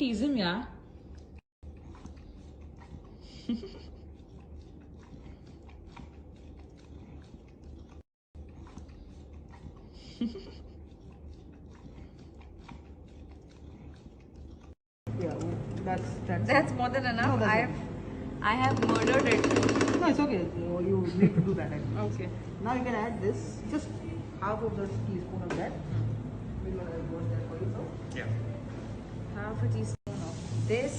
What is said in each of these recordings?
tease him, yeah. Yeah, That's more than enough. No, I have murdered it. No, it's okay. You need to do that. Okay. Now you can add this, just half of the teaspoon of that. We'll wash that for you. So. Yeah. Half a teaspoon of this.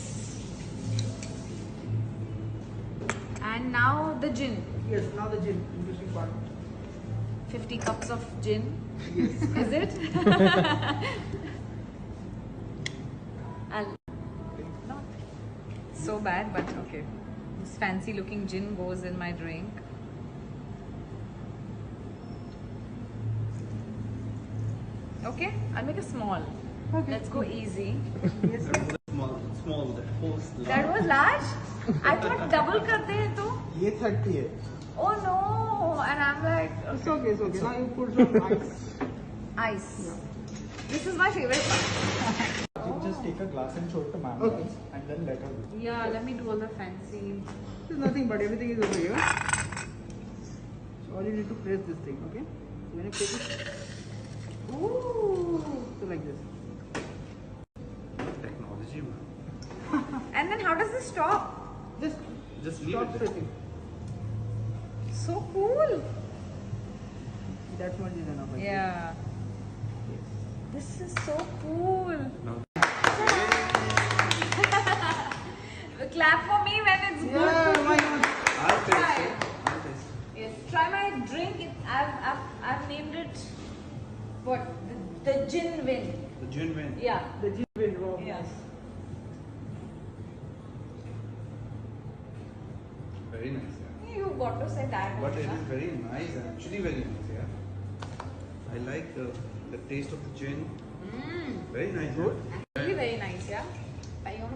And now the gin. Yes, now the gin, interesting part. 50 cups of gin. Yes. Is it? Not so bad, but okay. This fancy looking gin goes in my drink. Okay, I'll make a small. Okay. Let's go easy. Yes. Small. That was large? I thought double karte hai to. ये 30 है. Oh no! And I'm like, It's okay, it's okay. Now you put some ice. ice. This is my favorite part. You just take a glass and show it to ma'am Okay. once and then let her do. Yeah, let me do all the fancy. There's nothing but everything is over here. So all you need to press this thing, okay? So when you take it, Ooh! so like this. Technology, man. And then how does this stop? Just Leave stop it there. pressing. So cool! That much is enough. I think. Yeah. Yes. This is so cool. No. Clap for me when it's Yeah, good. why not? I'll taste Try. it. Yes, try my drink. I've named it what? The gin win. The gin win. Yeah. The gin will raw. Yes. Very nice, yeah. You got to say that. But it huh? is very nice, actually very nice, yeah. I like the taste of the gin. Very nice. Good. Yeah. Actually very nice, yeah.